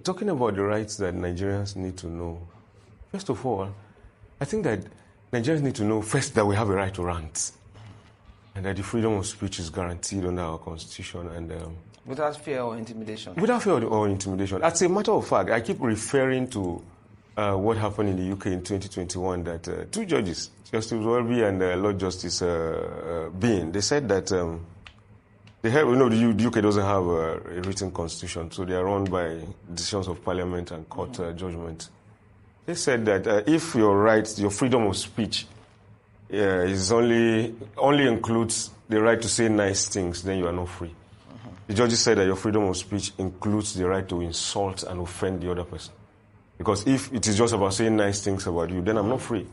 talking about the rights that Nigerians need to know, first of all, I think that Nigerians need to know first that we have a right to rant and that the freedom of speech is guaranteed under our constitution. And without fear or intimidation? Without fear or intimidation. As a matter of fact, I keep referring to what happened in the UK in 2021, that two judges, Justice Welby and Lord Justice Bean, they said that the UK doesn't have a written constitution, so they are run by decisions of parliament and court judgment. They said that if your rights, your freedom of speech is only includes the right to say nice things, then you are not free. The judges said that your freedom of speech includes the right to insult and offend the other person. Because if it is just about saying nice things about you, then I'm not free,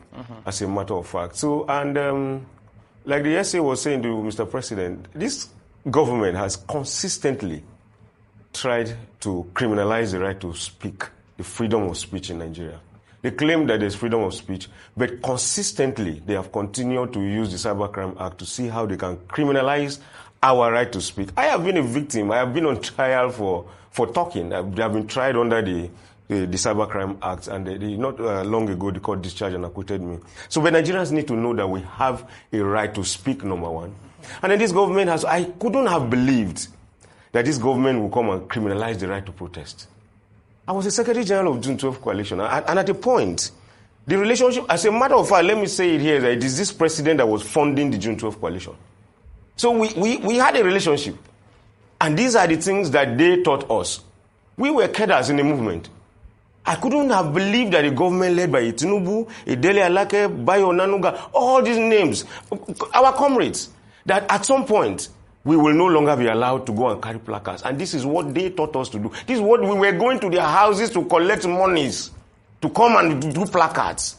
as a matter of fact. So, and like the essay was saying to Mr. President, this government has consistently tried to criminalize the right to speak, the freedom of speech in Nigeria. They claim that there's freedom of speech, but consistently they have continued to use the Cybercrime Act to see how they can criminalize our right to speak. I have been a victim. I have been on trial for talking. They have been tried under the Cybercrime Act, and not long ago the court discharged and acquitted me. So the Nigerians need to know that we have a right to speak, number one. And then this government I couldn't have believed that this government will come and criminalize the right to protest. I was the Secretary General of June 12 Coalition, and at a point, the relationship, as a matter of fact, let me say it here, that it is this president that was funding the June 12 Coalition. So we had a relationship, and these are the things that they taught us. We were cadres in the movement. I couldn't have believed that a government led by Tinubu, Dele Alake, Bayo Nanuga, all these names, our comrades, that at some point, we will no longer be allowed to go and carry placards. And this is what they taught us to do. This is what we were going to their houses to collect monies, to come and do placards.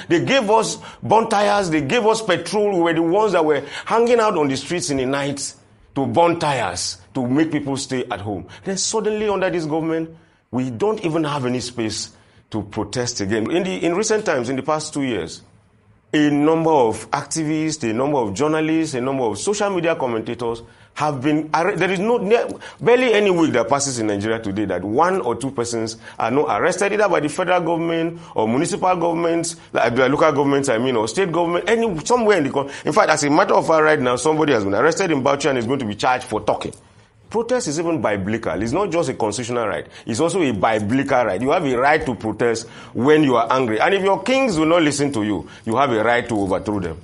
They gave us bonfires, they gave us petrol. We were the ones that were hanging out on the streets in the night to burn tires, to make people stay at home. Then suddenly under this government, we don't even have any space to protest again. In recent times, in the past 2 years, a number of activists, a number of journalists, a number of social media commentators have been arrested. There is barely any week that passes in Nigeria today that one or two persons are not arrested either by the federal government or municipal governments, like the local governments, or state government, somewhere in the country. In fact, as a matter of fact, right now, somebody has been arrested in Bauchi and is going to be charged for talking. Protest is even biblical. It's not just a constitutional right. It's also a biblical right. You have a right to protest when you are angry. And if your kings will not listen to you, you have a right to overthrow them.